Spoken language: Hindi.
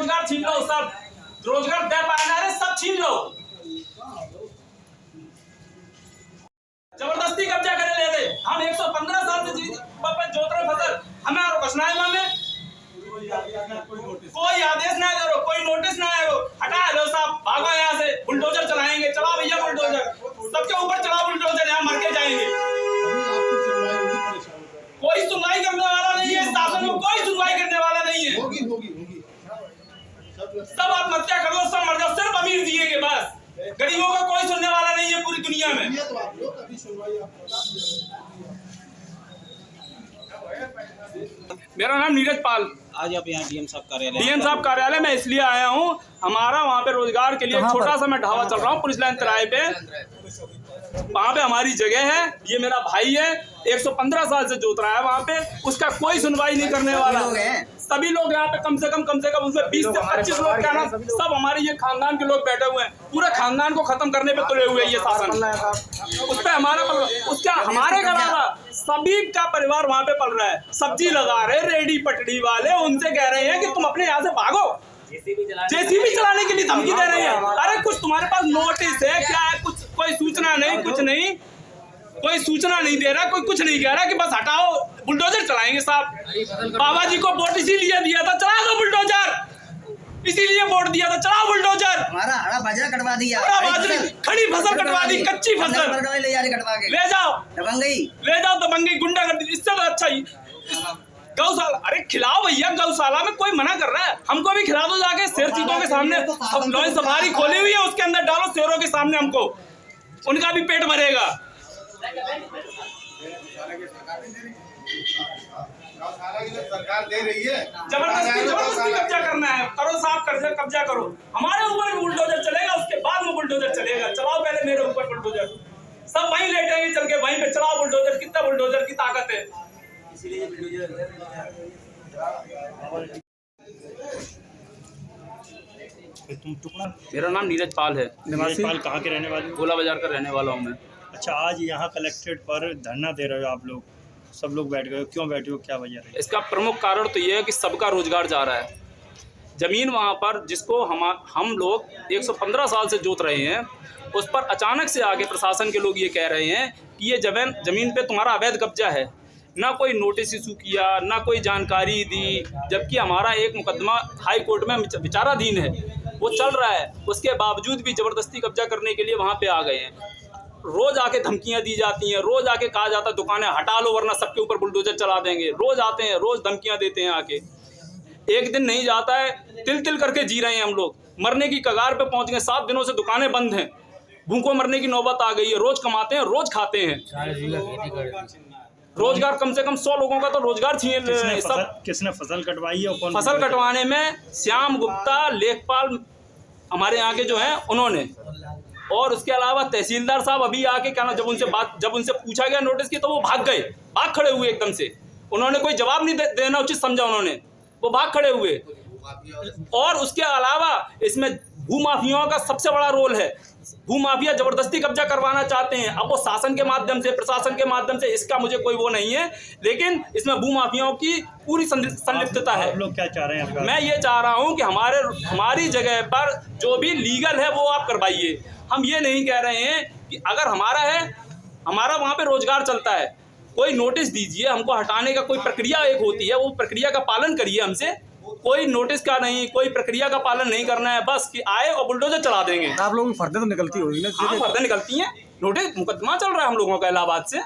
रोजगार छीन लो, सब रोजगार दे पाना है, सब छीन लो, जबरदस्ती कब्जा करे ले दे। हम 115 साल से जोत रहे फसल, हमें और बचना है। हमें कोई आदेश ना करो, कोई नोटिस ना आए, हटा दो साहब, भागो यहाँ से, बुलडोजर चलाएंगे, चलाओ भैया बुलडोजर, सबके ऊपर चलाओ बुलडोजर, यहाँ मर के जाएंगे। कोई सुनवाई करने वाला नहीं है, शासन में कोई सुनवाई करने वाला नहीं है। सब आत्महत्या कर लो, सब मर जाओ, सिर्फ अमीर जिएंगे बस, गरीबों का कोई सुनने वाला नहीं है पूरी दुनिया में। मेरा नाम नीरज पाल। आज आप यहाँ डीएम साहब कार्यालय में इसलिए आया हूँ, हमारा वहाँ पे रोजगार के लिए छोटा सा मैं ढाबा चल रहा हूँ पुलिस लाइन तिराहे पे, वहाँ पे हमारी जगह है, ये मेरा भाई है, 115 साल से जोत रहा है वहाँ पे, उसका कोई सुनवाई नहीं करने वाला। सभी लोग यहाँ पे कम से कम उसमें 20 से 25 लोग क्या ना, सब हमारे ये खानदान के लोग बैठे हुए हैं, पूरे खानदान को खत्म करने पे तुले हुए ये शासन। उस पे हमारा उसका हमारे घर वाला सभी का परिवार वहाँ पे पल रहा है, सब्जी लगा रहे, रेडी पटड़ी वाले, उनसे कह रहे हैं कि तुम अपने यहाँ से भागो, जेसीबी चलाने के लिए धमकी दे रहे हैं। अरे कुछ तुम्हारे पास नोटिस है क्या है? कुछ कोई सूचना नहीं, कुछ नहीं, कोई सूचना नहीं दे रहा, कोई कुछ नहीं कह रहा कि बस हटाओ, बुलडोजर चलाएंगे साहब। बाबा जी को वोट इसीलिए दिया था, चला दो बुलडोजर, इसीलिए वोट दिया था, चलाओ बुलडोजर। हमारा हरा बाजरा कटवा दिया, खड़ी फसल कटवा दी, कच्ची फसल ले जाओ दबंगई, गुंडागर्दी, इससे तो अच्छा ही गौशाला। अरे खिलाओ भैया, गौशाला में कोई मना कर रहा है? हमको भी खिला दो जाके, शेर चीतों के सामने लॉन सफारी खोली हुई है, उसके अंदर डालो शेरों के सामने, हमको उनका भी पेट भरेगा। सरकार दे रही है, जबरदस्ती कब्जा करना है, करो साहब, कब्जा करो, हमारे ऊपर बुलडोजर चलेगा, उसके बाद में बुलडोजर चलेगा। चलाओ पहले मेरे ऊपर बुलडोजर, सब वहीं लेटेंगे चल के, वहीं पे चलाओ बुलडोजर, कितना बुलडोजर की ताकत है। मेरा नाम नीरज पाल है। नीरज पाल कहाँ के रहने वाले? गोला बाजार का रहने वाला हूँ मैं। अच्छा, आज यहाँ कलेक्ट्रेट पर धरना दे रहे हो आप लोग, सब लोग बैठ गए, क्यों बैठे हो, क्या वजह है? इसका प्रमुख कारण तो ये है कि सबका रोजगार जा रहा है। जमीन वहाँ पर जिसको हम लोग 115 साल से जोत रहे हैं, उस पर अचानक से आगे प्रशासन के लोग ये कह रहे हैं कि ये जमीन पे तुम्हारा अवैध कब्जा है। ना कोई नोटिस इशू किया, ना कोई जानकारी दी, जबकि हमारा एक मुकदमा हाई कोर्ट में विचाराधीन है, वो चल रहा है, उसके बावजूद भी ज़बरदस्ती कब्जा करने के लिए वहाँ पे आ गए हैं। रोज़ आके धमकियाँ दी जाती हैं, रोज़ आके कहा जाता है दुकानें हटा लो वरना सबके ऊपर बुलडोजर चला देंगे। रोज़ आते हैं, रोज़ धमकियाँ देते हैं आके, एक दिन नहीं जाता है, तिल करके जी रहे हैं हम लोग, मरने की कगार पे पहुँच गए। 7 दिनों से दुकानें बंद हैं, भूखों मरने की नौबत आ गई है। रोज़ कमाते हैं, रोज़ खाते हैं, रोजगार कम से कम 100 लोगों का तो रोजगार छीन। किसने फसल कटवाई है? फसल कटवाने में श्याम गुप्ता, लेखपाल हमारे यहाँ के जो हैं उन्होंने, और उसके अलावा तहसीलदार साहब अभी आके क्या ना, जब उनसे पूछा गया नोटिस की तो वो भाग खड़े हुए एकदम से, उन्होंने कोई जवाब नहीं देना उचित समझा, उन्होंने वो भाग खड़े हुए। और उसके अलावा इसमें भूमाफियाओं का सबसे बड़ा रोल है। भूमाफिया जबरदस्ती कब्जा करवाना चाहते हैं, अब वो शासन के माध्यम से, प्रशासन के माध्यम से, इसका मुझे कोई वो नहीं है, लेकिन इसमें भूमाफियाओं की पूरी संलिप्तता है। आप लोग क्या चाह रहे हैं? मैं ये चाह रहा हूँ कि हमारी जगह पर जो भी लीगल है वो आप करवाइए। हम ये नहीं कह रहे हैं कि अगर हमारा वहाँ पे रोजगार चलता है, कोई नोटिस दीजिए, हमको हटाने का कोई प्रक्रिया एक होती है, वो प्रक्रिया का पालन करिए। हमसे कोई नोटिस का नहीं, कोई प्रक्रिया का पालन नहीं करना है, बस कि आए और बुलडोजर चला देंगे। आप लोगों की फर्दें तो निकलती होगी ना? हाँ, फर्दें निकलती हैं, नोटिस मुकदमा चल रहा है हम लोगों का इलाहाबाद से।